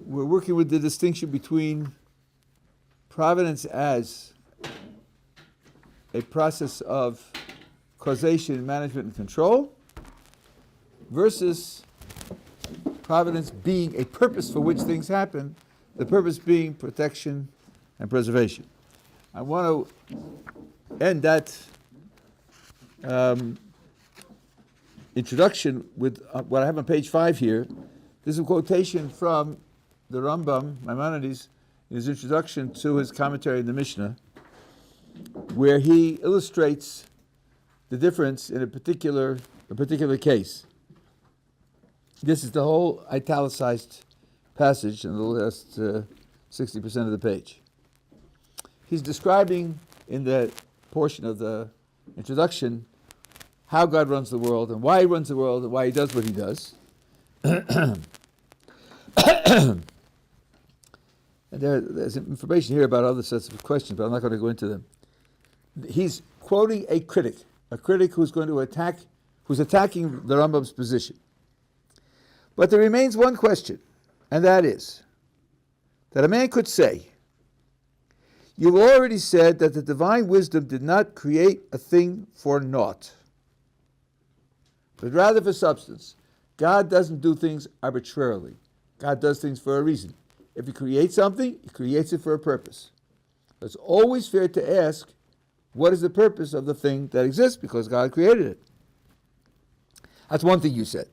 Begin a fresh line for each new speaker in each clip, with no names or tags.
we're working with the distinction between providence as a process of causation, management, and control versus providence being a purpose for which things happen, the purpose being protection and preservation. I want to end that introduction with what I have on page 5 here. This is a quotation from the Rambam, Maimonides, in his introduction to his commentary in the Mishnah, where he illustrates the difference in a particular case. This is the whole italicized passage in the last 60% of the page. He's describing in the portion of the introduction how God runs the world and why he runs the world and why he does what he does. And there's information here about other sets of questions, but I'm not going to go into them. He's quoting a critic who's going to who's attacking the Rambam's position. But there remains one question, and that is that a man could say, you've already said that the divine wisdom did not create a thing for naught, but rather for substance. God doesn't do things arbitrarily. God does things for a reason. If he creates something, he creates it for a purpose. It's always fair to ask, what is the purpose of the thing that exists? Because God created it. That's one thing you said.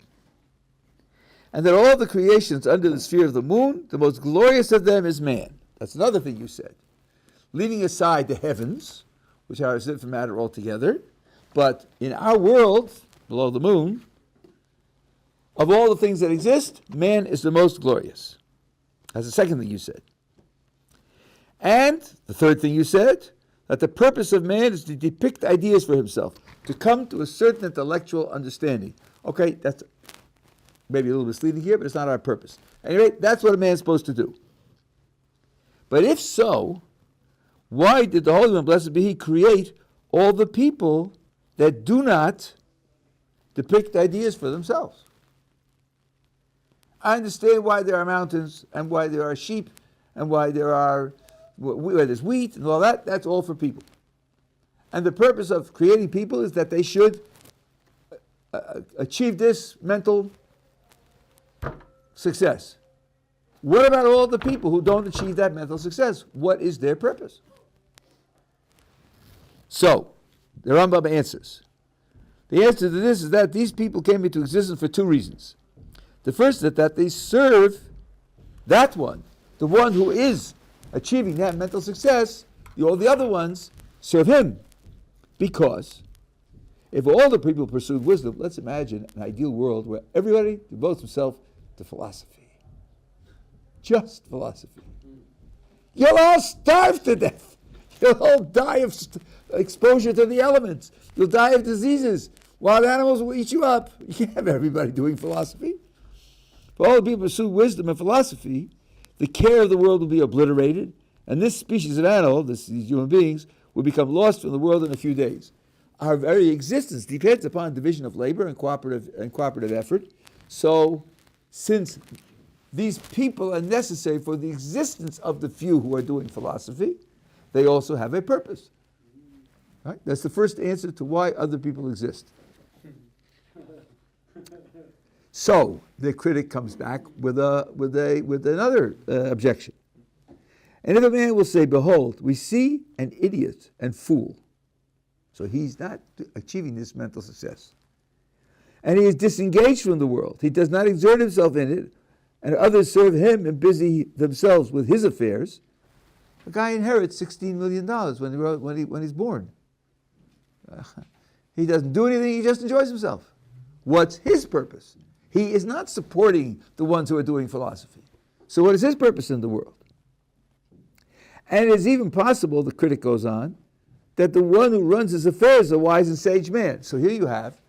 And that all the creations under the sphere of the moon, the most glorious of them is man. That's another thing you said. Leaving aside the heavens, which are a different matter altogether, but in our world, below the moon, of all the things that exist, man is the most glorious. That's the second thing you said. And the third thing you said, that the purpose of man is to depict ideas for himself, to come to a certain intellectual understanding. Okay, that's maybe a little misleading here, but it's not our purpose. Anyway, that's what a man's supposed to do. But if so, why did the Holy One, blessed be He, create all the people that do not depict ideas for themselves? I understand why there are mountains and why there are sheep and why there's wheat and all that. That's all for people. And the purpose of creating people is that they should achieve this mental success. What about all the people who don't achieve that mental success? What is their purpose? So, the Rambam answers. The answer to this is that these people came into existence for two reasons. The first is that they serve that one, the one who is achieving that mental success. All the other ones serve him. Because if all the people pursued wisdom, let's imagine an ideal world where everybody devotes himself to philosophy. Just philosophy. You'll all starve to death. You'll all die of exposure to the elements. You'll die of diseases. Wild animals will eat you up. You can't have everybody doing philosophy. If all the people pursue wisdom and philosophy, the care of the world will be obliterated, and this species of animal, these human beings, will become lost from the world in a few days. Our very existence depends upon division of labor and cooperative effort. So, since these people are necessary for the existence of the few who are doing philosophy, they also have a purpose. Right? That's the first answer to why other people exist. So the critic comes back with another objection. And if a man will say, behold, we see an idiot and fool. So he's not achieving this mental success. And he is disengaged from the world. He does not exert himself in it, and others serve him and busy themselves with his affairs. A guy inherits $16 million when he's born. He doesn't do anything, he just enjoys himself. What's his purpose? He is not supporting the ones who are doing philosophy. So what is his purpose in the world? And it is even possible, the critic goes on, that the one who runs his affairs is a wise and sage man. So here you have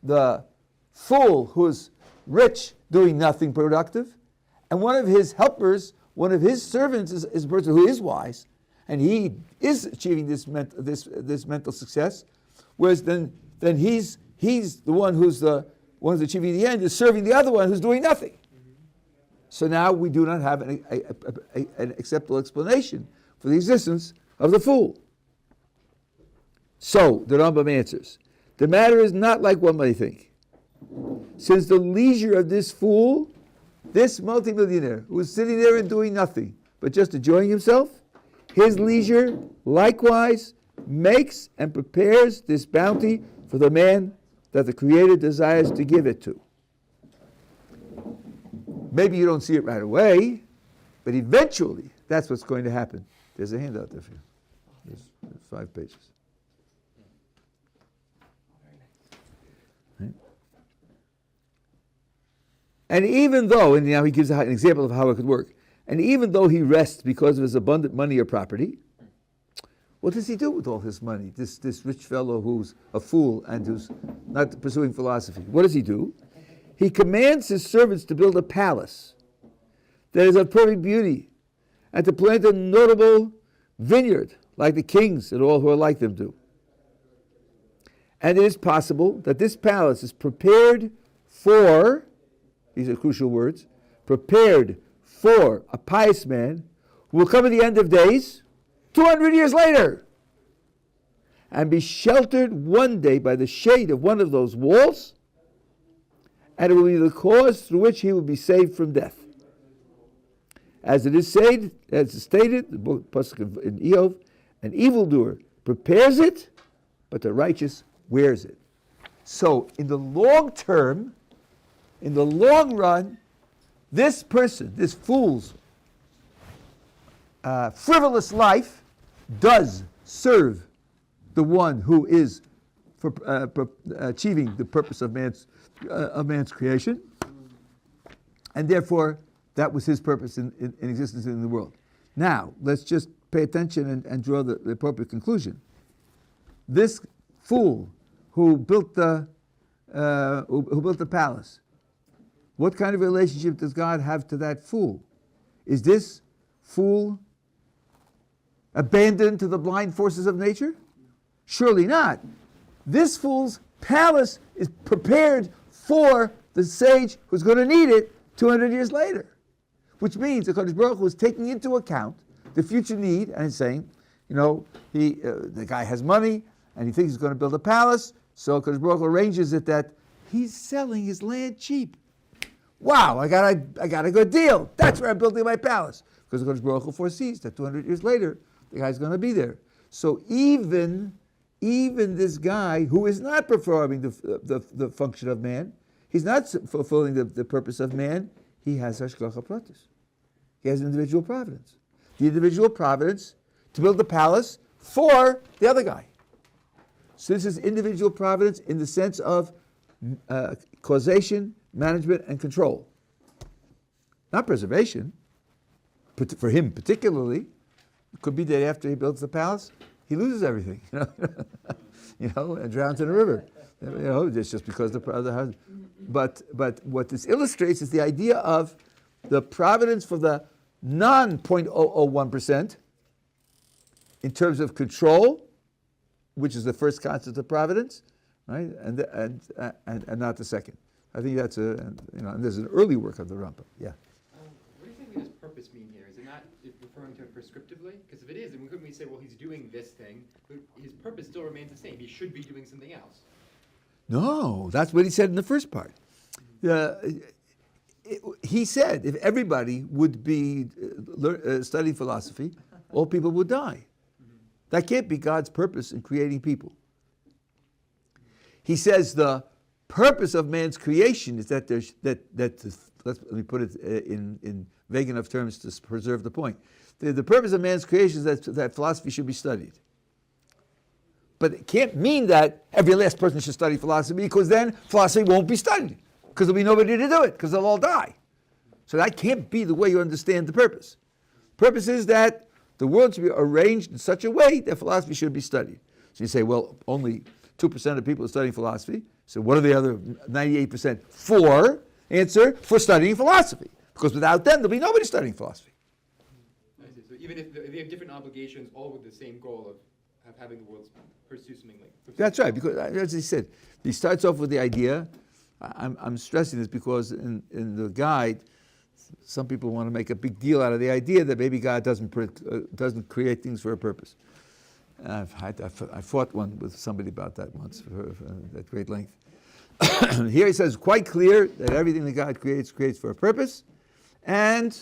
the fool who's rich doing nothing productive, and one of his helpers, one of his servants is a person who is wise, and he is achieving this mental success, whereas then he's the one who's achieving the end, is serving the other one who's doing nothing. So now we do not have an acceptable explanation for the existence of the fool. So, the Rambam answers, the matter is not like one might think. Since the leisure of this fool, this multimillionaire who is sitting there and doing nothing, but just enjoying himself, his leisure likewise makes and prepares this bounty for the man that the Creator desires to give it to. Maybe you don't see it right away, but eventually that's what's going to happen. There's a handout there for you. There's 5 pages. Right? And even though, and now he gives an example of how it could work, and even though he rests because of his abundant money or property, what does he do with all his money? This rich fellow who's a fool and who's not pursuing philosophy. What does he do? He commands his servants to build a palace that is of perfect beauty and to plant a notable vineyard like the kings and all who are like them do. And it is possible that this palace is prepared for, these are crucial words, prepared for a pious man who will come at the end of days 200 years later and be sheltered one day by the shade of one of those walls, and it will be the cause through which he will be saved from death. As it is stated, the book Pasuk in Eov, an evildoer prepares it, but the righteous wears it. So in the long term, in the long run, this person, this fool's frivolous life does serve the one who is for achieving the purpose of man's creation, and therefore that was his purpose in existence in the world. Now let's just pay attention and draw the appropriate conclusion. This fool who built the palace, what kind of relationship does God have to that fool? Is this fool abandoned to the blind forces of nature? Surely not. This fool's palace is prepared for the sage who's going to need it 200 years later. Which means the Kadosh Baruch Hu is taking into account the future need and is saying, the guy has money and he thinks he's going to build a palace, so Kadosh Baruch Hu arranges it that he's selling his land cheap. Wow, I got a good deal. That's where I'm building my palace. Because the Kadosh Baruch Hu foresees that 200 years later, the guy's going to be there. So even this guy who is not performing the function of man, he's not fulfilling the purpose of man, he has hashgacha pratis. He has individual providence. The individual providence to build the palace for the other guy. So this is individual providence in the sense of causation, management, and control. Not preservation. But for him particularly, it could be that after he builds the palace, he loses everything, and drowns in a river. It's just because the other has. But what this illustrates is the idea of the providence for the non-0.001% in terms of control, which is the first concept of providence, right? And not the second. I think that's and there's an early work of the Rambam. Yeah.
What do you think his purpose mean here? Is it not referring to it prescriptively? Because if it is, then couldn't we say, well, he's doing this thing, but his purpose still remains the same. He should be doing something else.
No, that's what he said in the first part. He said if everybody would be studying philosophy, all people would die. That can't be God's purpose in creating people. He says the purpose of man's creation is that let me put it in vague enough terms to preserve the point. The purpose of man's creation is that philosophy should be studied. But it can't mean that every last person should study philosophy, because then philosophy won't be studied, because there'll be nobody to do it, because they'll all die. So that can't be the way you understand the purpose. Purpose is that the world should be arranged in such a way that philosophy should be studied. So you say, well, only 2% of people are studying philosophy. So what are the other 98% for? Answer, for studying philosophy. Because without them, there'll be nobody studying philosophy.
I see. So even if they have different obligations, all with the same goal of having the world pursue something like...
That's right, because as he said, he starts off with the idea, I'm stressing this because in the guide, some people want to make a big deal out of the idea that maybe God doesn't create things for a purpose. I fought one with somebody about that once at great length. Here he says quite clear that everything that God creates for a purpose, and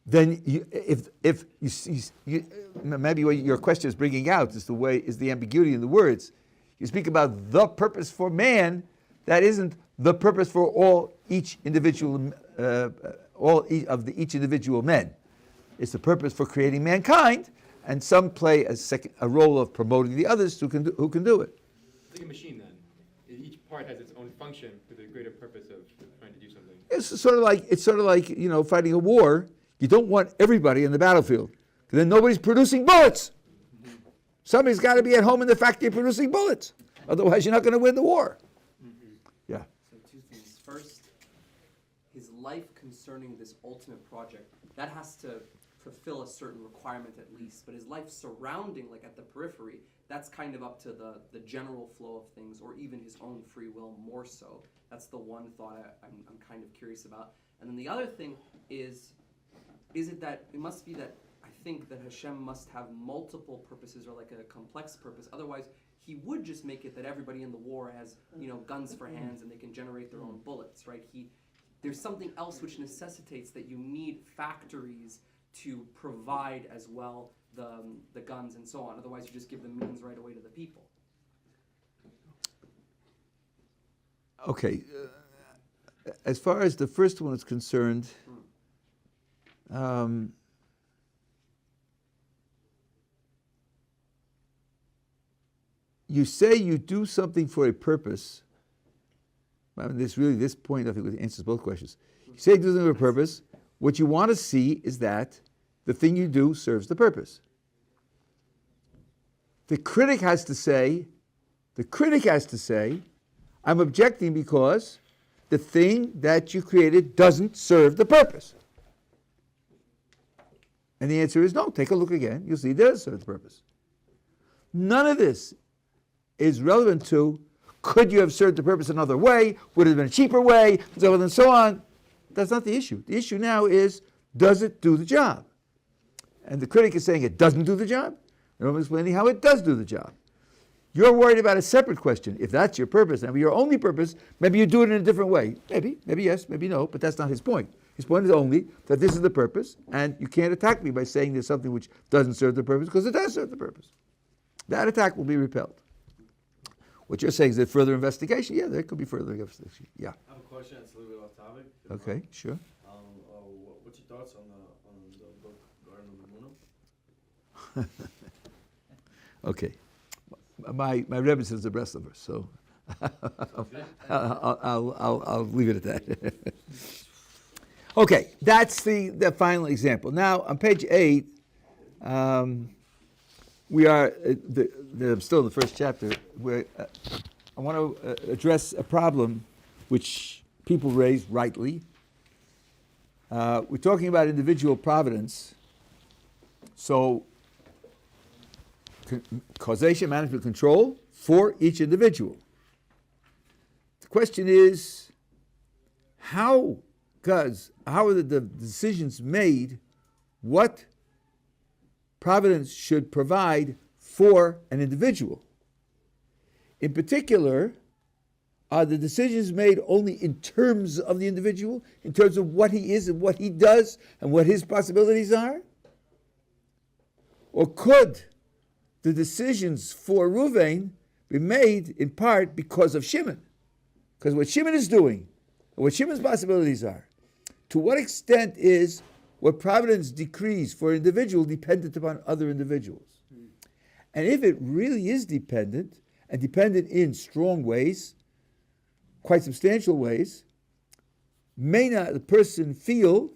then if you maybe what your question is bringing out is the ambiguity in the words. You speak about the purpose for man, that isn't the purpose for each individual men. It's the purpose for creating mankind, and some play a role of promoting the others who can do it.
It's like a machine then. Each part has its own function for the greater purpose of trying to do something.
It's sort of like fighting a war. You don't want everybody in the battlefield, because then nobody's producing bullets. Somebody's got to be at home in the factory producing bullets. Otherwise, you're not going to win the war. Yeah.
So two things. First, his life concerning this ultimate project, that has to fulfill a certain requirement at least. But his life surrounding, like at the periphery, that's kind of up to the general flow of things, or even his own free will more so. That's the one thought I'm kind of curious about. And then the other thing is it that it must be that I think that Hashem must have multiple purposes, or like a complex purpose. Otherwise, he would just make it that everybody in the war has, guns for hands and they can generate their own bullets, right? There's something else which necessitates that you need factories to provide as well the guns and so on. Otherwise, you just give the means right away to the people.
Okay. As far as the first one is concerned, you say you do something for a purpose. I mean, this point I think answers both questions. You say you do something for a purpose. What you want to see is that the thing you do serves the purpose. The critic has to say, I'm objecting because the thing that you created doesn't serve the purpose. And the answer is no. Take a look again. You'll see it does serve the purpose. None of this is relevant to, could you have served the purpose another way? Would it have been a cheaper way? So on and so on. That's not the issue. The issue now is, does it do the job? And the critic is saying it doesn't do the job. And I'm explaining how it does do the job. You're worried about a separate question. If that's your purpose, and your only purpose, maybe you do it in a different way. Maybe yes, maybe no, but that's not his point. His point is only that this is the purpose, and you can't attack me by saying there's something which doesn't serve the purpose, because it does serve the purpose. That attack will be repelled. What you're saying is that further investigation? Yeah, there could be further investigation. Yeah.
I have a question. It's a little bit off topic.
Okay, sure.
What's your thoughts on the book Garden of the Moon?
Okay. My Rebbe says the rest of us, so I'll leave it at that. Okay, that's the final example. Now, on page 8, we are still in the first chapter, where I want to address a problem which people raise rightly. We're talking about individual providence, so causation, management, control for each individual. The question is, how are the decisions made, what providence should provide for an individual? In particular, are the decisions made only in terms of the individual, in terms of what he is and what he does and what his possibilities are? Or could the decisions for Reuven be made in part because of Shimon? Because what Shimon is doing, and what Shimon's possibilities are, to what extent is what providence decrees for an individual dependent upon other individuals? And if it really is dependent, and dependent in strong ways, quite substantial ways, may not the person feel,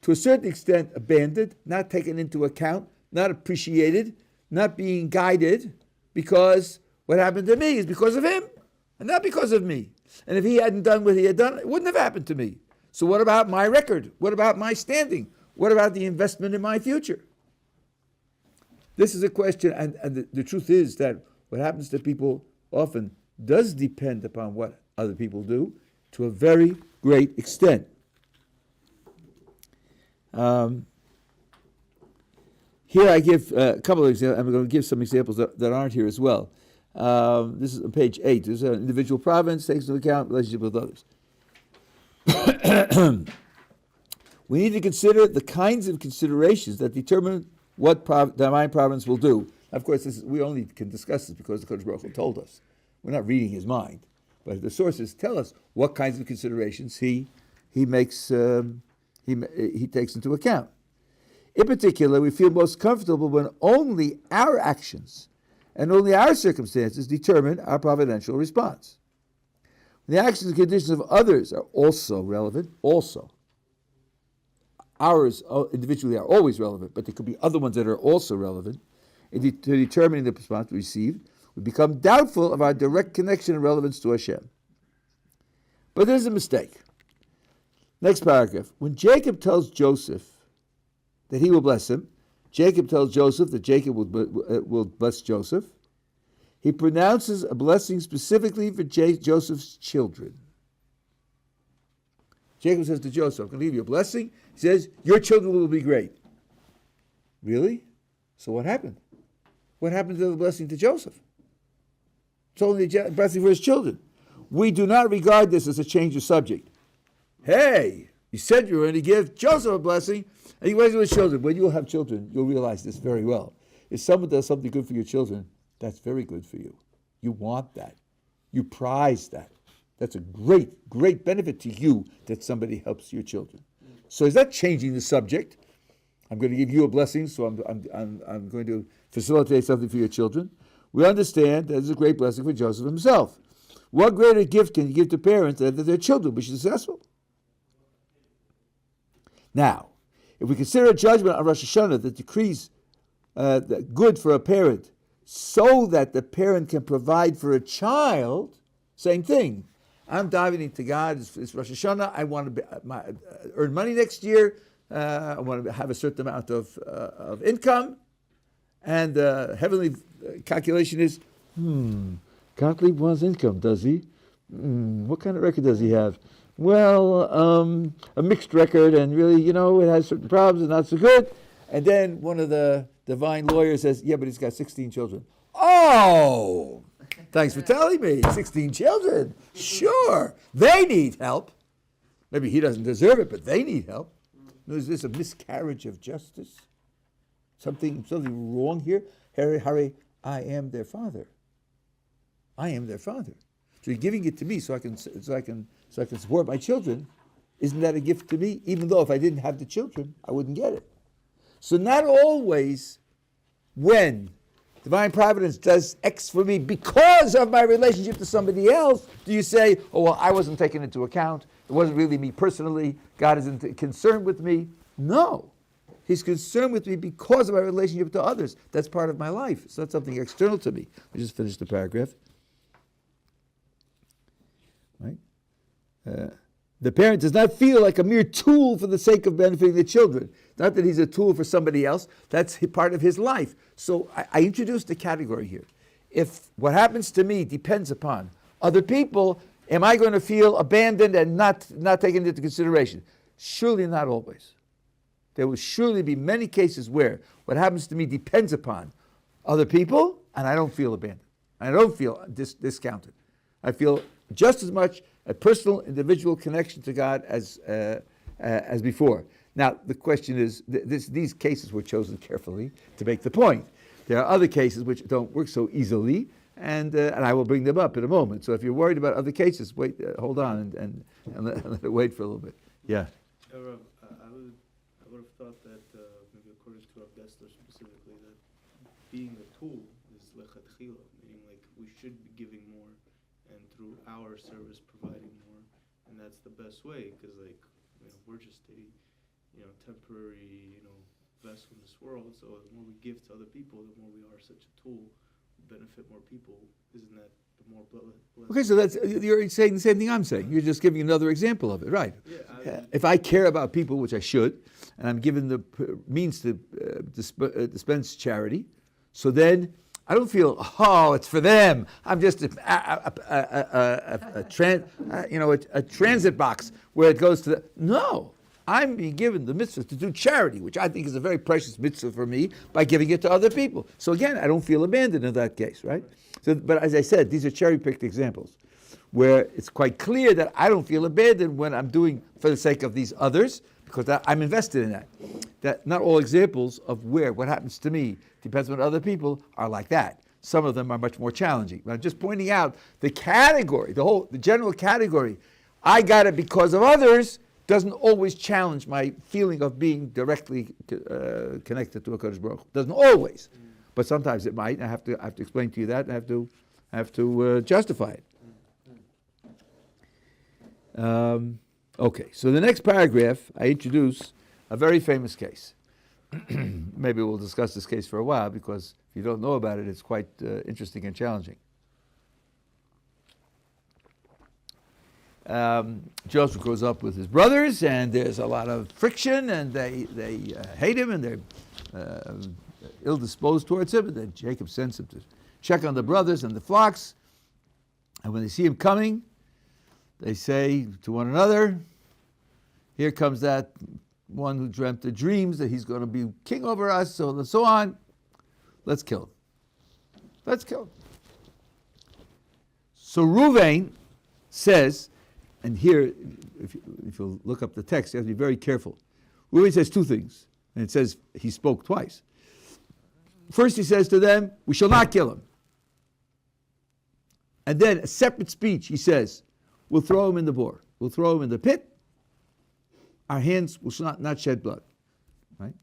to a certain extent, abandoned, not taken into account, not appreciated, not being guided, because what happened to me is because of him, and not because of me. And if he hadn't done what he had done, it wouldn't have happened to me. So what about my record? What about my standing? What about the investment in my future? This is a question, and the truth is that what happens to people often does depend upon what other people do to a very, great extent. Here I give a couple of examples. I'm going to give some examples that aren't here as well. This is on page 8. There's an individual province, takes into account relationship with others. We need to consider the kinds of considerations that determine what divine providence will do. Of course, we only can discuss this because the Kodesh Baruch Hu told us. We're not reading his mind, but the sources tell us what kinds of considerations he takes into account. In particular, we feel most comfortable when only our actions and only our circumstances determine our providential response. When the actions and conditions of others are also relevant, ours individually are always relevant, but there could be other ones that are also relevant to determining the response we receive, we become doubtful of our direct connection and relevance to Hashem. But there's a mistake. Next paragraph. When Jacob tells Joseph that he will bless him, Jacob tells Joseph that Jacob will bless Joseph. He pronounces a blessing specifically for Joseph's children. Jacob says to Joseph, I'm going to give you a blessing. He says, your children will be great. Really? So what happened? What happened to the blessing to Joseph? It's only a blessing for his children. We do not regard this as a change of subject. Hey, you said you were going to give Joseph a blessing, and he blesses his children. When you'll have children, you'll realize this very well. If someone does something good for your children, that's very good for you. You want that. You prize that. That's a great, great benefit to you that somebody helps your children. So is that changing the subject? I'm going to give you a blessing, so I'm going to facilitate something for your children. We understand that it's a great blessing for Joseph himself. What greater gift can you give to parents than that their children be successful? Now, if we consider a judgment on Rosh Hashanah that decrees that good for a parent so that the parent can provide for a child, same thing. I'm diving into God. It's Rosh Hashanah. I want to earn money next year. I want to have a certain amount of income. And heavenly calculation is, Gottleib wants income, does he? What kind of record does he have? Well, a mixed record, and really, it has certain problems and not so good. And then one of the divine lawyers says, yeah, but he's got 16 children. Oh, thanks for telling me. 16 children. Sure. They need help. Maybe he doesn't deserve it, but they need help. Is this a miscarriage of justice? Something wrong here? Harry, I am their father. I am their father. So you're giving it to me so I can support my children. Isn't that a gift to me? Even though if I didn't have the children, I wouldn't get it. So not always when divine providence does X for me because of my relationship to somebody else, do you say, oh, well, I wasn't taken into account. It wasn't really me personally. God isn't concerned with me. No. He's concerned with me because of my relationship to others. That's part of my life. It's not something external to me. I just finished the paragraph. Right? The parent does not feel like a mere tool for the sake of benefiting the children. Not that he's a tool for somebody else. That's part of his life. So I introduced a category here. If what happens to me depends upon other people, am I going to feel abandoned and not taken into consideration? Surely not always. There will surely be many cases where what happens to me depends upon other people, and I don't feel abandoned. I don't feel discounted. I feel just as much a personal, individual connection to God as before. Now, the question is, these cases were chosen carefully to make the point. There are other cases which don't work so easily, and I will bring them up in a moment. So if you're worried about other cases, wait, hold on and let it wait for a little bit. Yeah.
Rav, I would have thought that maybe according to Rav Dessler specifically, that being a tool is lechatchila, meaning like we should be giving more, and through our service providing more, and that's the best way because we're just a temporary vessel in this world. So the more we give to other people, the more we are such a tool, benefit more people. Isn't that the more blessed?
Okay, so you're saying the same thing I'm saying. You're just giving another example of it, right? Yeah, if I care about people, which I should, and I'm given the means to dispense charity, so then I don't feel, oh, it's for them. I'm just a transit box where it goes to the... No, I'm being given the mitzvah to do charity, which I think is a very precious mitzvah for me, by giving it to other people. So again, I don't feel abandoned in that case, right? So, but as I said, these are cherry-picked examples where it's quite clear that I don't feel abandoned when I'm doing for the sake of these others, because I'm invested in that. That not all examples of what happens to me depends on other people are like that. Some of them are much more challenging. But I'm just pointing out the category, the general category. I got it because of others doesn't always challenge my feeling of being directly connected to a Kadosh Baruch Hu. Doesn't always, but sometimes it might. I have to explain to you that. And I have to justify it. Okay, so the next paragraph, I introduce a very famous case. Maybe we'll discuss this case for a while, because if you don't know about it, it's quite interesting and challenging. Joseph grows up with his brothers, and there's a lot of friction, and they hate him, and they're ill-disposed towards him, and then Jacob sends him to check on the brothers and the flocks, and when they see him coming, they say to one another, here comes that one who dreamt the dreams that he's going to be king over us, so on. Let's kill him. Let's kill him. So Ruvain says, and here, if you look up the text, you have to be very careful. Ruvain says two things, and it says he spoke twice. First he says to them, we shall not kill him. And then a separate speech, he says, we'll throw him in the bore. We'll throw him in the pit. Our hands will not shed blood. Right?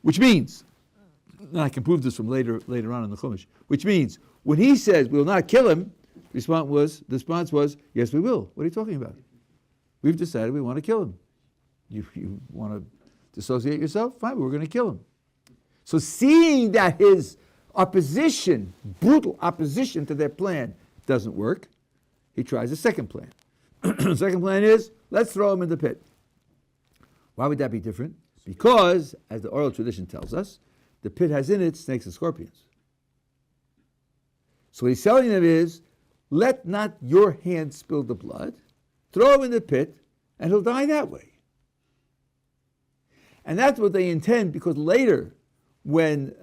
Which means, and I can prove this from later on in the Chumash, which means, when he says we will not kill him, the response was, yes, we will. What are you talking about? We've decided we want to kill him. You want to dissociate yourself? Fine, we're going to kill him. So seeing that his opposition, brutal opposition to their plan, doesn't work, he tries a second plan. The second plan is, let's throw him in the pit. Why would that be different? Because, as the oral tradition tells us, the pit has in it snakes and scorpions. So what he's telling them is, let not your hand spill the blood, throw him in the pit, and he'll die that way. And that's what they intend, because later, when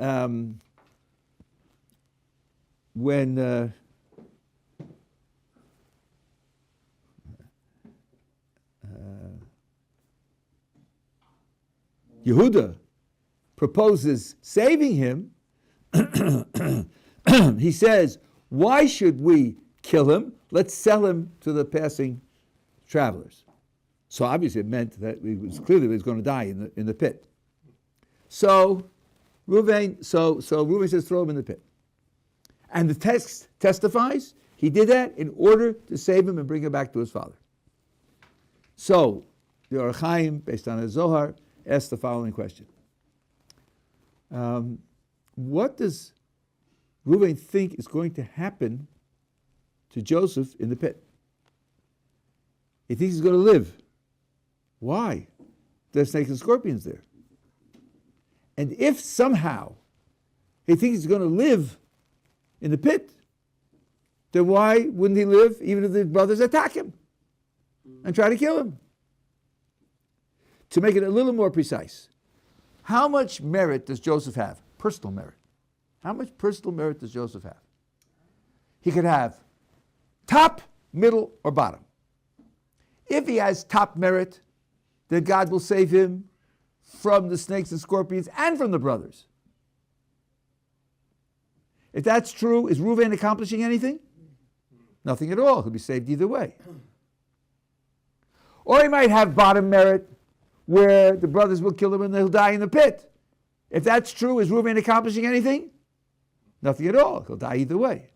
Yehuda proposes saving him, he says, why should we kill him? Let's sell him to the passing travelers. So obviously it meant that it was clearly he was going to die in the pit. So Reuven says, throw him in the pit. And the text testifies he did that in order to save him and bring him back to his father. So the Or Chaim, based on the Zohar, asks the following question. What does Reuven think is going to happen to Joseph in the pit? He thinks he's going to live. Why? There's snakes and scorpions there. And if somehow he thinks he's going to live in the pit, then why wouldn't he live even if the brothers attack him and try to kill him? To make it a little more precise, how much merit does Joseph have? Personal merit. How much personal merit does Joseph have? He could have top, middle, or bottom. If he has top merit, then God will save him from the snakes and scorpions and from the brothers. If that's true, is Reuven accomplishing anything? Nothing at all. He'll be saved either way. Or he might have bottom merit, where the brothers will kill him and he'll die in the pit. If that's true, is Reuven accomplishing anything? Nothing at all. He'll die either way.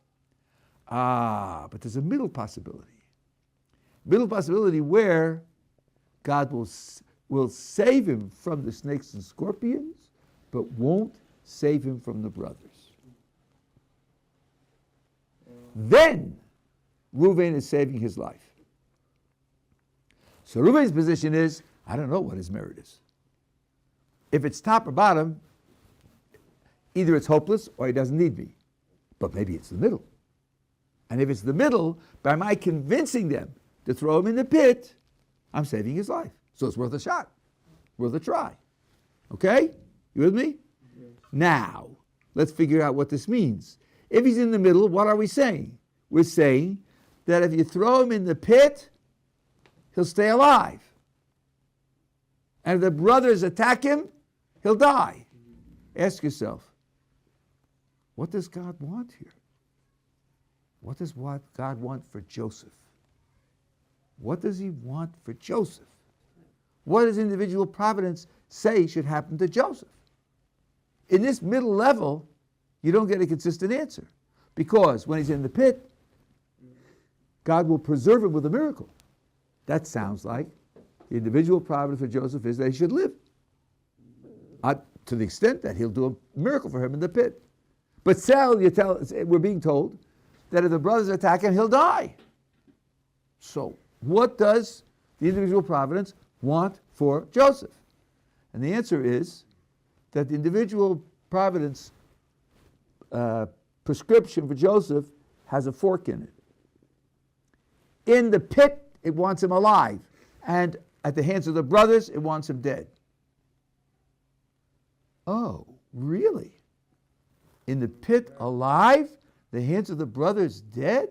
But there's a middle possibility. Middle possibility where God will save him from the snakes and scorpions, but won't save him from the brothers. Then Reuven is saving his life. So Reuven's position is, I don't know what his merit is. If it's top or bottom, Either it's hopeless or he doesn't need me. But maybe it's the middle. And if it's the middle, by my convincing them to throw him in the pit, I'm saving his life. So it's worth a shot, worth a try. Okay? You with me?
Yes.
Now, let's figure out what this means. If he's in the middle, what are we saying? We're saying that if you throw him in the pit, he'll stay alive. And if the brothers attack him, he'll die. Ask yourself, what does God want here? What does God want for Joseph? What does he want for Joseph? What does individual providence say should happen to Joseph? In this middle level, you don't get a consistent answer. Because when he's in the pit, God will preserve him with a miracle. That sounds like the individual providence for Joseph is that he should live. To the extent that he'll do a miracle for him in the pit. But we're being told that if the brothers attack him, he'll die. So, what does the individual providence want for Joseph? And the answer is that the individual providence prescription for Joseph has a fork in it. In the pit, it wants him alive. And at the hands of the brothers, it wants him dead. Oh, really? In the pit alive, the hands of the brothers dead?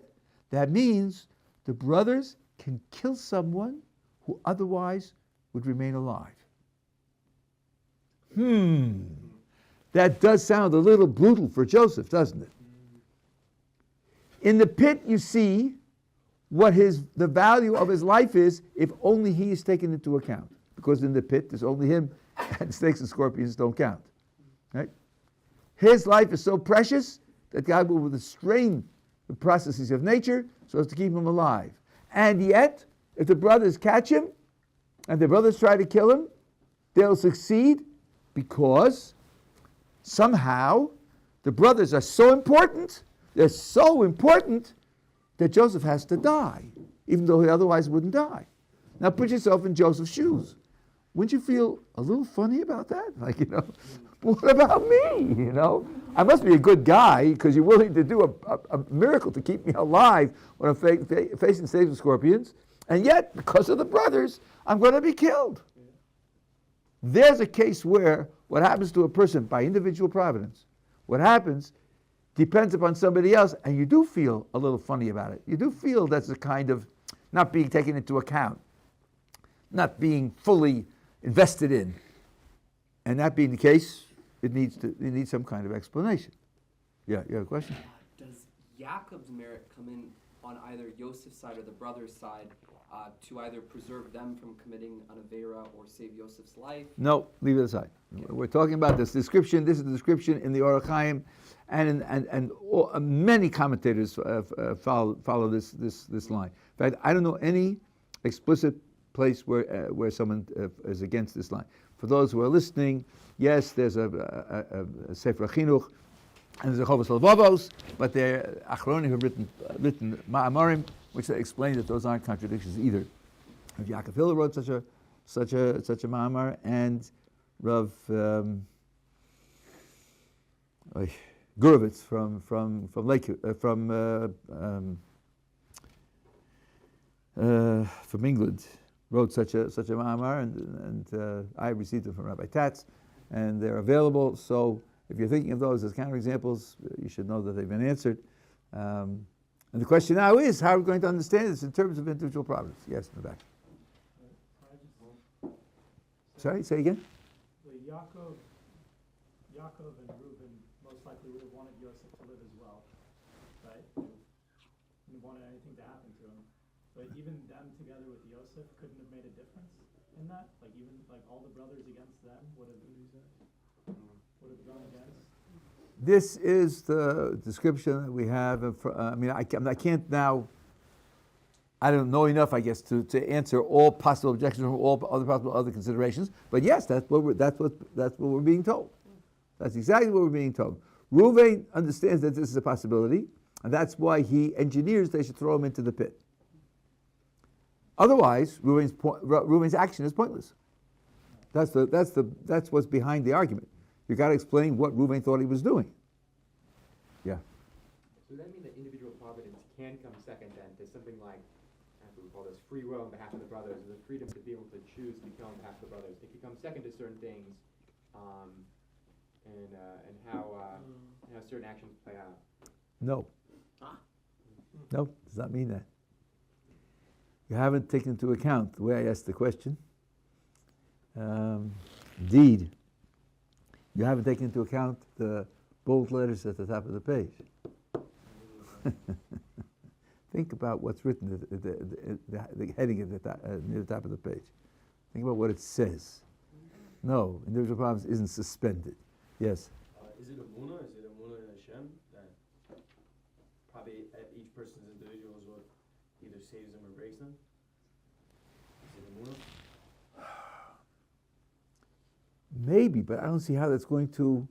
That means the brothers can kill someone who otherwise would remain alive. That does sound a little brutal for Joseph, doesn't it? In the pit, you see what the value of his life is if only he is taken into account. Because in the pit, there's only him, and snakes and scorpions don't count. Right? His life is so precious that God will restrain the processes of nature so as to keep him alive. And yet, if the brothers catch him, and the brothers try to kill him, they'll succeed because somehow the brothers are so important, they're so important that Joseph has to die, even though he otherwise wouldn't die. Now put yourself in Joseph's shoes. Wouldn't you feel a little funny about that? Like, what about me, I must be a good guy because you're willing to do a miracle to keep me alive when I'm facing snakes and scorpions, and yet, because of the brothers, I'm going to be killed. There's a case where what happens to a person by individual providence, what happens depends upon somebody else, and you do feel a little funny about it. You do feel that's a kind of not being taken into account, not being fully invested in. And that being the case, it needs some kind of explanation. Yeah, you have a question?
Does Yaakov's merit come in on either Yosef's side or the brother's side to either preserve them from committing an Avera or save Yosef's life?
No, leave it aside. Okay. We're talking about this description. This is the description in the Ohr Chaim, and many commentators follow this line. In fact, I don't know any explicit place where someone is against this line. For those who are listening, yes, there's a Sefer Chinuch, and there's a Chovos Levavos, but they're Achronim who have written Ma'amorim, which explain that those aren't contradictions either. Rav Yaakov Hiller wrote such a Ma'amar, and Rav Gurovitz from England wrote such a Ma'amar, and I received them from Rabbi Tatz, and they're available. So if you're thinking of those as counterexamples, you should know that they've been answered. And the question now is, how are we going to understand this in terms of individual providence? Yes, in the back. Sorry, say again?
Yaakov and Reuben most likely would have wanted Yosef to live as well, right? Didn't want anything to happen to him. But even them together with Yosef couldn't have made a difference in that? Even all the brothers against them would have gone against?
This is the description that we have. I can't now. I don't know enough, I guess, to answer all possible objections or all other considerations. But yes, that's what we're being told. That's exactly what we're being told. Reuven understands that this is a possibility, and that's why he engineers they should throw him into the pit. Otherwise, Reuven's action is pointless. That's what's behind the argument. You got to explain what Reuven thought he was doing. Yeah.
So does that mean that individual providence can come second then to something like, we call this free will on behalf of the brothers, or the freedom to be able to choose to kill on behalf of the brothers? It can come second to certain things, and how certain actions play out.
No. No, does not mean that. You haven't taken into account the way I asked the question. Indeed, you haven't taken into account the bold letters at the top of the page. Think about what's written at the heading at near the top of the page. Think about what it says. No, individual problems isn't suspended. Yes?
Is it a Muna? Is it a Muna in Hashem? That probably each person's individual is what either saves them or breaks them? Is it a Muna?
Maybe, but I don't see how that's going to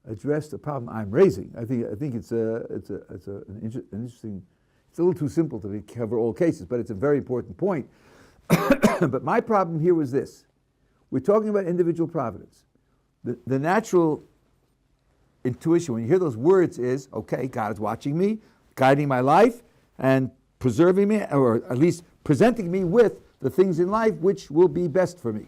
address the problem I'm raising. I think it's an interesting. It's a little too simple to cover all cases, but it's a very important point. But my problem here was this: we're talking about individual providence. The natural intuition when you hear those words is, okay, God is watching me, guiding my life, and preserving me, or at least presenting me with the things in life which will be best for me.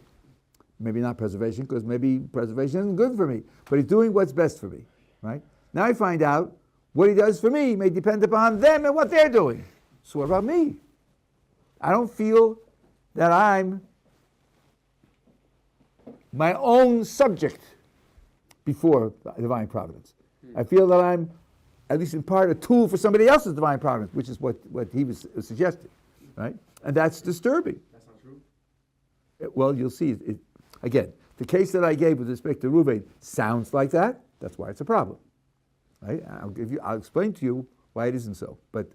Maybe not preservation, because maybe preservation isn't good for me, but he's doing what's best for me, right? Now I find out what he does for me may depend upon them and what they're doing. So what about me? I don't feel that I'm my own subject before divine providence. I feel that I'm, at least in part, a tool for somebody else's divine providence, which is what he was suggesting, right? And that's disturbing.
That's not true.
Well, you'll see. Again, the case that I gave with respect to Reuven sounds like that. That's why it's a problem, right? I'll explain to you why it isn't so. But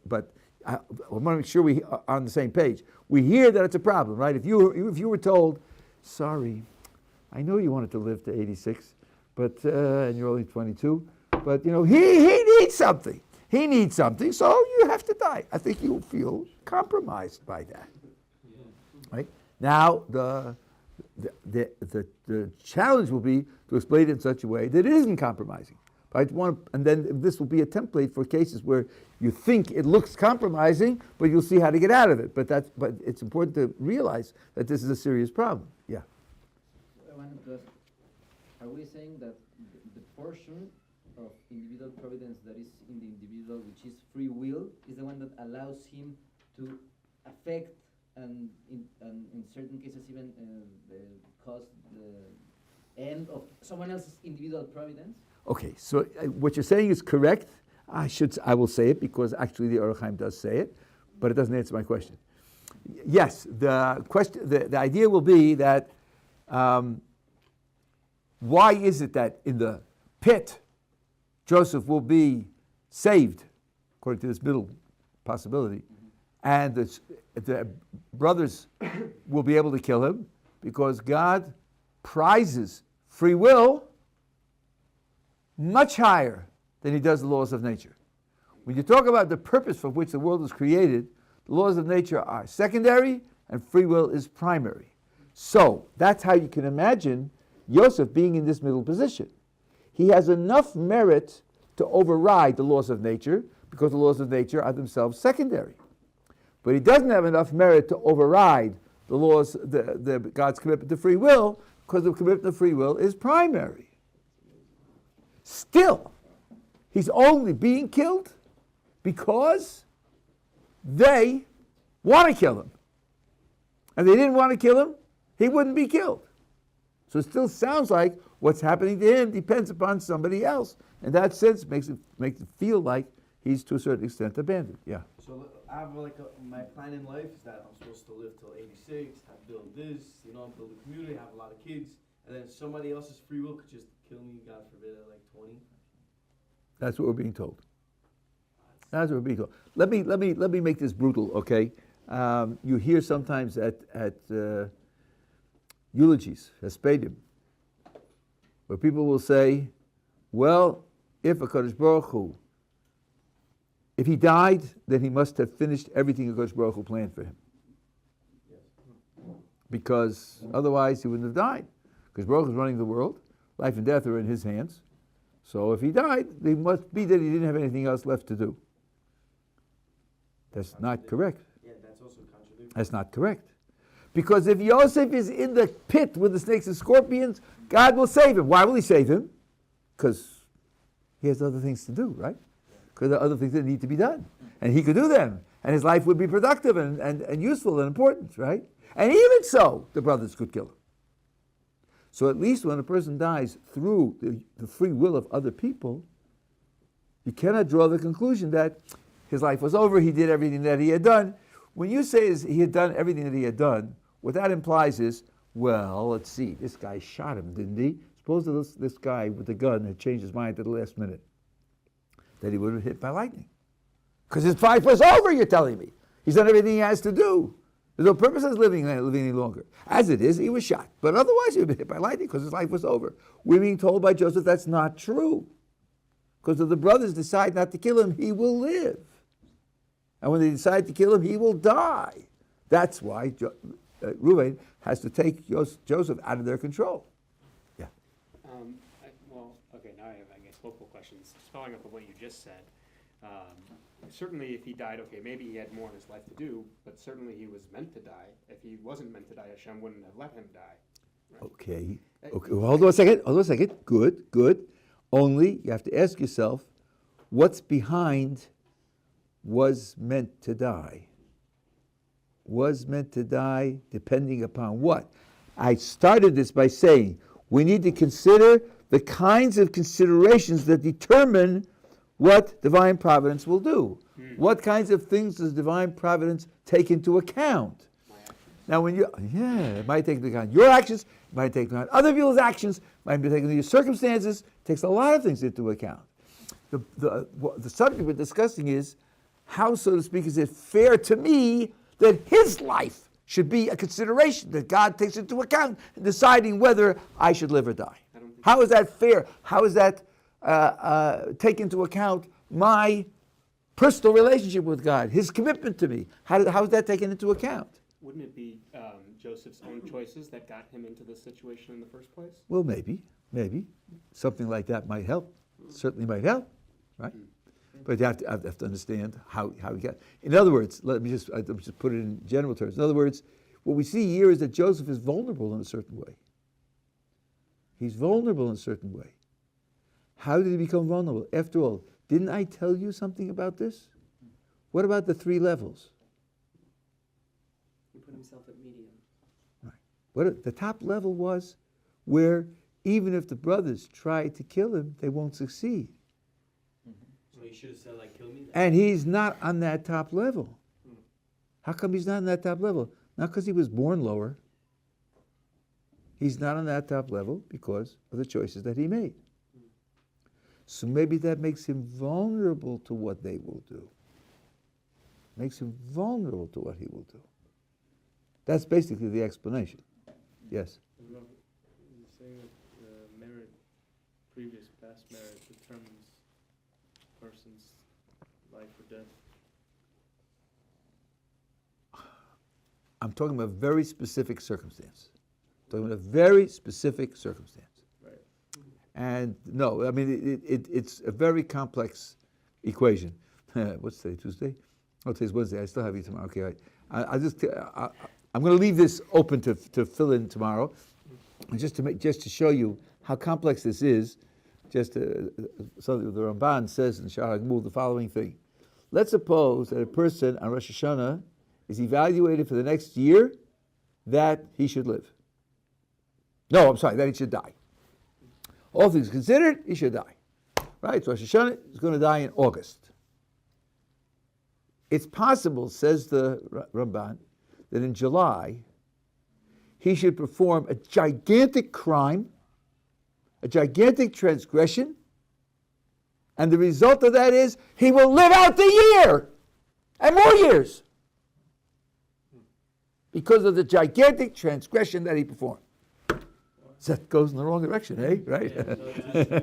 I want to make sure we are on the same page. We hear that it's a problem, right? If you were told, sorry, I know you wanted to live to 86, but and you're only 22, but he needs something. He needs something, so you have to die. I think you'll feel compromised by that, right? Now the challenge will be to explain it in such a way that it isn't compromising. And then this will be a template for cases where you think it looks compromising, but you'll see how to get out of it. But it's important to realize that this is a serious problem. Yeah.
I wanted to ask, are we saying that the portion of individual providence that is in the individual, which is free will, is the one that allows him to affect and in certain cases even cause the end of someone else's individual providence?
Okay, so what you're saying is correct. I will say it because actually the Orach Chaim does say it, but it doesn't answer my question. Yes, the idea will be that why is it that in the pit Joseph will be saved, according to this middle possibility, and the brothers will be able to kill him because God prizes free will much higher than he does the laws of nature. When you talk about the purpose for which the world was created, the laws of nature are secondary and free will is primary. So that's how you can imagine Yosef being in this middle position. He has enough merit to override the laws of nature because the laws of nature are themselves secondary. But he doesn't have enough merit to override the laws, the God's commitment to free will, because the commitment to free will is primary. Still, he's only being killed because they want to kill him. And they didn't want to kill him, he wouldn't be killed. So it still sounds like what's happening to him depends upon somebody else. In that sense, makes it feel like he's to a certain extent abandoned. Yeah.
So I have my plan in life is that I'm supposed to live till 86, build this, build a community, have a lot of kids, and then somebody else's free will could just kill me, God forbid, at like 20.
That's what we're being told. That's what we're being told. Let me make this brutal, okay? You hear sometimes at eulogies, hespedim, where people will say, well, if HaKadosh Baruch Hu, if he died, then he must have finished everything HaKadosh Baruch Hu planned for him. Because otherwise he wouldn't have died. Because Baruch Hu is running the world. life and death are in his hands. So if he died, it must be that he didn't have anything else left to do. That's not correct.
Yeah, that's also contradictory.
That's not correct. Because if Yosef is in the pit with the snakes and scorpions, God will save him. Why will he save him? Because he has other things to do, right? Because there are other things that need to be done. And he could do them. And his life would be productive and useful and important, right? And even so, the brothers could kill him. So at least when a person dies through the free will of other people, you cannot draw the conclusion that his life was over, he did everything that he had done. When you say he had done everything that he had done, what that implies is, well, let's see, this guy shot him, didn't he? Suppose this guy with the gun had changed his mind at the last minute, that he would have been hit by lightning. Because his life was over, you're telling me. He's done everything he has to do. There's no purpose in living any longer. As it is, he was shot. But otherwise, he would have been hit by lightning because his life was over. We're being told by Joseph that's not true. Because if the brothers decide not to kill him, he will live. And when they decide to kill him, he will die. That's why Reuven has to take Joseph out of their control. Yeah.
Okay, now I have, I guess, multiple questions. Just following up on what you just said. Certainly if he died, okay, maybe he had more in his life to do, but certainly he was meant to die. If he wasn't meant to die, Hashem wouldn't have let him die. Right?
Okay. Well, hold on a second. Good. Only you have to ask yourself, what's behind was meant to die? Was meant to die depending upon what? I started this by saying we need to consider the kinds of considerations that determine what divine providence will do. What kinds of things does divine providence take into account? Now, it might take into account your actions, it might take into account other people's actions, it might be taking into your circumstances, it takes a lot of things into account. The subject we're discussing is how, so to speak, is it fair to me that his life should be a consideration that God takes into account in deciding whether I should live or die? How is that fair? How is that take into account my personal relationship with God, his commitment to me? How is that taken into account?
Wouldn't it be Joseph's own choices that got him into this situation in the first place?
Well, maybe. Something like that might help. Certainly might help, right? But you have to understand how he got. In other words, let me just put it in general terms. In other words, what we see here is that Joseph is vulnerable in a certain way. He's vulnerable in a certain way. How did he become vulnerable? After all, didn't I tell you something about this? What about the 3 levels?
He put himself at medium.
Right. The top level was where even if the brothers try to kill him, they won't succeed.
So he should have said, like, kill me.
And he's not on that top level. How come he's not on that top level? Not because he was born lower. He's not on that top level because of the choices that he made. So maybe that makes him vulnerable to what they will do. Makes him vulnerable to what he will do. That's basically the explanation. Yes?
You're saying that merit, previous past merit, determines a person's life or death.
I'm talking about a very specific circumstance. Talking about a very specific circumstance.
Right.
And no, I mean, it's a very complex equation. What's today, Tuesday? Oh, today's Wednesday. I still have you tomorrow. Okay, right. I'm going to leave this open to fill in tomorrow, just to show you how complex this is. So the Ramban says in Shar HaGmul the following thing: let's suppose that a person on Rosh Hashanah is evaluated for the next year that he should live. No, I'm sorry, that he should die. All things considered, he should die. Right? So Rosh Hashanah is going to die in August. It's possible, says the Ramban, that in July he should perform a gigantic crime, a gigantic transgression, and the result of that is he will live out the year and more years because of the gigantic transgression that he performed. So that goes in the wrong direction, eh? Right?
Yeah,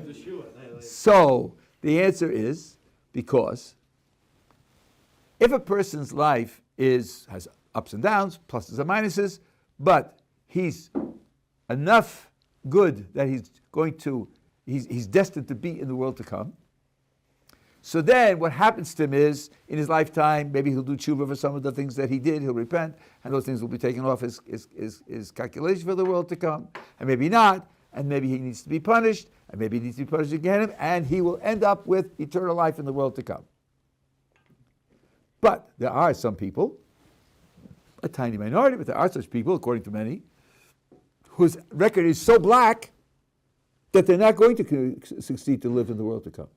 So the answer is because if a person's life has ups and downs, pluses and minuses, but he's enough good that he's destined to be in the world to come. So then what happens to him is, in his lifetime, maybe he'll do tshuva for some of the things that he did, he'll repent, and those things will be taken off his calculation for the world to come, and maybe not, and maybe he needs to be punished, and maybe he needs to be punished again, and he will end up with eternal life in the world to come. But there are some people, a tiny minority, but there are such people, according to many, whose record is so black that they're not going to succeed to live in the world to come.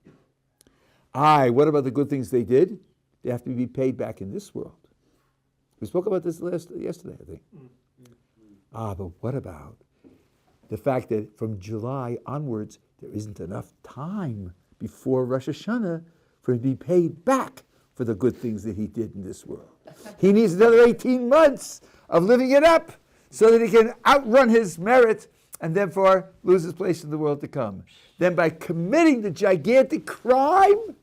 What about the good things they did? They have to be paid back in this world. We spoke about this yesterday, I think. But what about the fact that from July onwards, there isn't enough time before Rosh Hashanah for him to be paid back for the good things that he did in this world. He needs another 18 months of living it up so that he can outrun his merit and therefore lose his place in the world to come. Then by committing the gigantic crime,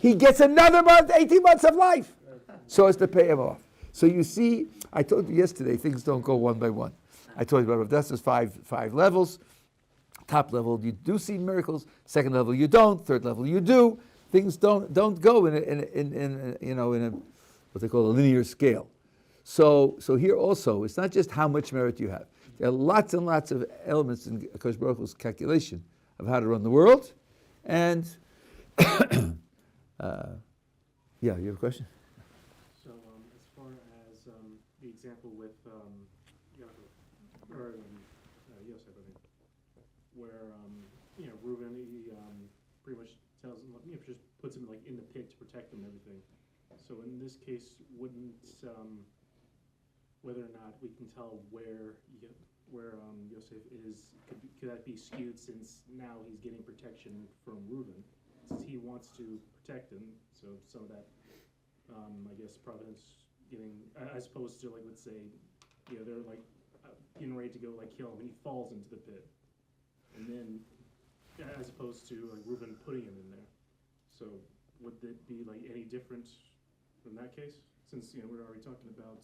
he gets another month, 18 months of life, so as to pay him off. So you see, I told you yesterday, things don't go one by one. I told you about Rav Dessler's five levels. Top level, you do see miracles. Second level, you don't. Third level, you do. Things don't go in a what they call a linear scale. So here also, it's not just how much merit you have. There are lots and lots of elements in Akash Baruch Hu's calculation of how to run the world. And yeah, you have a question?
So as far as the example with Yosef, I think, where Reuben, he pretty much tells him, just puts him like in the pit to protect him and everything. So in this case, wouldn't whether or not we can tell where Yosef is, could that be skewed since now he's getting protection from Reuben, since he wants to protect him? So some of that, I guess, Providence getting, as opposed to like, let's say, they're like getting ready to go like kill him and he falls into the pit, and then as opposed to like Reuben putting him in there. So would it be like any different in that case? Since we're already talking about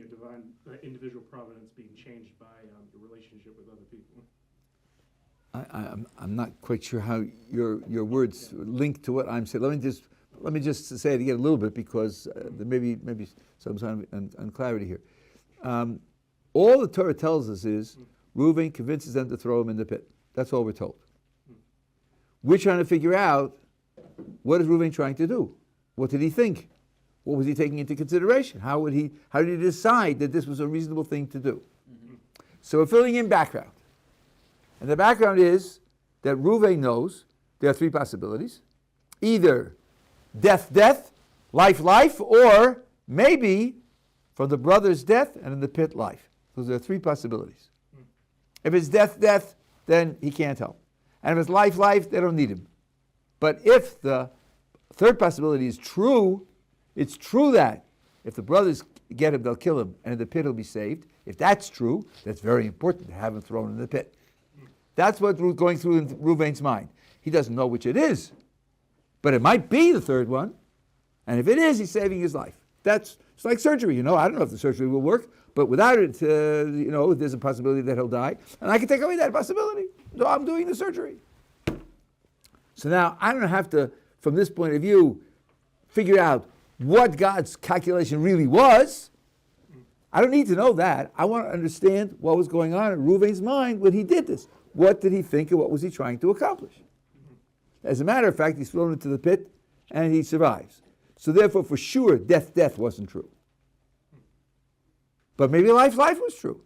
divine individual providence being changed by the relationship with other people.
I'm not quite sure how your words link to what I'm saying. Let me just say it again a little bit, because there may be some kind of unclarity here. All the Torah tells us is Reuben convinces them to throw him in the pit. That's all we're told. We're trying to figure out, what is Reuben trying to do? What did he think? What was he taking into consideration? How did he decide that this was a reasonable thing to do? So we're filling in background. And the background is that Reuven knows there are three possibilities. Either death, life, or maybe from the brother's death and in the pit, life. Those are three possibilities. If it's death, then he can't help. And if it's life, they don't need him. But if the third possibility is true, it's true that if the brothers get him, they'll kill him, and in the pit he'll be saved. If that's true, that's very important to have him thrown in the pit. That's what's going through in Reuven's mind. He doesn't know which it is, but it might be the third one. And if it is, he's saving his life. It's like surgery, I don't know if the surgery will work, but without it, there's a possibility that he'll die, and I can take away that possibility. So I'm doing the surgery. So now I don't have to, from this point of view, figure out what God's calculation really was. I don't need to know that. I want to understand what was going on in Reuven's mind when he did this. What did he think and what was he trying to accomplish? As a matter of fact, he's thrown into the pit and he survives. So therefore, for sure, death wasn't true. But maybe life was true.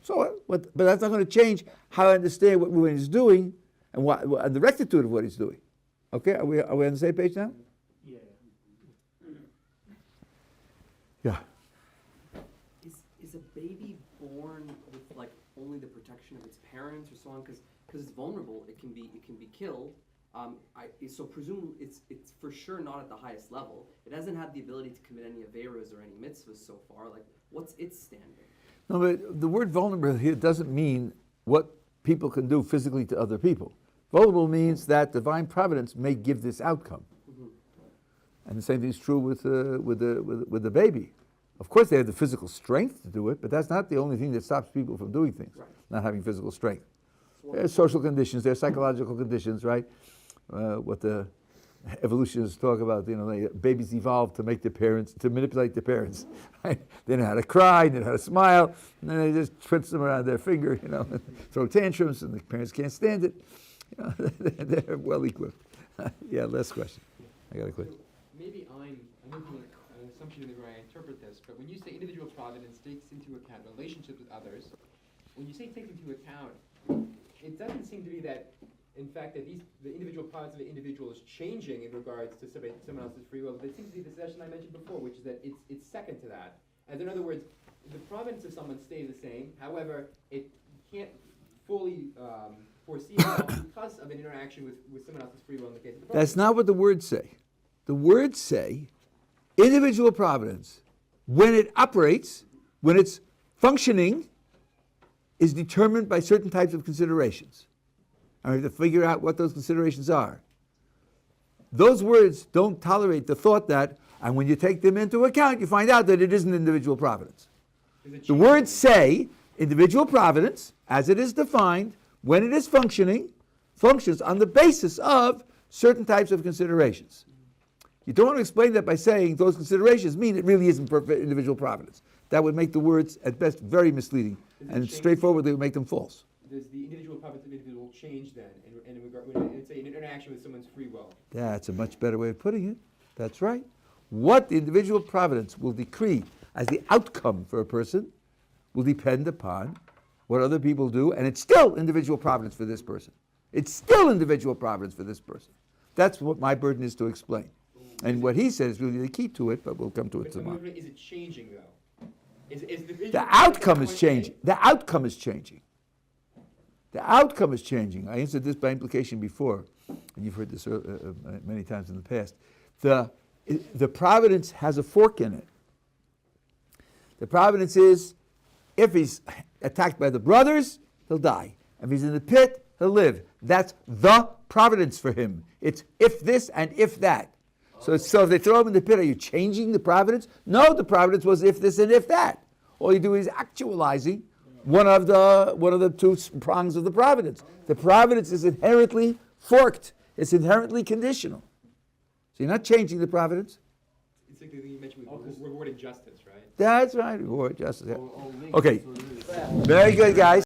So, but that's not going to change how I understand what Reuven is doing and the rectitude of what he's doing. Okay, are we on the same page now? Yeah.
Is a baby born with like only the protection of its parents or so on? Because it's vulnerable, it can be killed. So presumably it's for sure not at the highest level. It hasn't had the ability to commit any averas or any mitzvahs so far. Like, what's its standing?
No, but the word vulnerable here doesn't mean what people can do physically to other people. Vulnerable means that divine providence may give this outcome. And the same thing is true with the baby. Of course, they have the physical strength to do it, but that's not the only thing that stops people from doing things,
Right.
not having physical strength. There's social conditions, there's psychological conditions, right? What the evolutionists talk about, babies evolve to manipulate their parents. Right? They know how to cry, they know how to smile, and then they just twist them around their finger, throw tantrums, and the parents can't stand it. They're well equipped. Yeah, last question. I got to quit.
Maybe I'm making an assumption in the way I interpret this, but when you say individual providence takes into account relationships with others, when you say takes into account, it doesn't seem to be that, in fact, that the individual providence of the individual is changing in regards to someone else's free will. It seems to be the suggestion I mentioned before, which is that it's second to that. As in other words, the providence of someone stays the same. However, it can't fully foresee itself because of an interaction with someone else's free will in the case of the
That's
providence.
not what the words say. The words say individual providence, when it operates, when it's functioning, is determined by certain types of considerations. I have to figure out what those considerations are. Those words don't tolerate the thought that, and when you take them into account, you find out that it isn't individual providence. The words say individual providence, as it is defined, when it is functioning, functions on the basis of certain types of considerations. You don't want to explain that by saying those considerations mean it really isn't individual providence. That would make the words, at best, very misleading, and straightforwardly would make them false.
Does the individual providence of the individual change then, when it's an interaction with someone's free will?
That's a much better way of putting it. That's right. What the individual providence will decree as the outcome for a person will depend upon what other people do, and it's still individual providence for this person. It's still individual providence for this person. That's what my burden is to explain. And what he says is really the key to it, but we'll come to it tomorrow.
Is it changing though? Is
The outcome is changing. The outcome is changing. The outcome is changing. I answered this by implication before, and you've heard this many times in the past. The providence has a fork in it. The providence is, if he's attacked by the brothers, he'll die. If he's in the pit, he'll live. That's the providence for him. It's if this and if that. So if they throw him in the pit, are you changing the providence? No, the providence was if this and if that. All you do is actualizing one of the two prongs of the providence. The providence is inherently forked. It's inherently conditional. So you're not changing the providence.
It's like the thing you mentioned with rewarding justice, right?
That's right. Reward justice. Yeah.
All linked,
Okay.
so it is.
Very good, guys.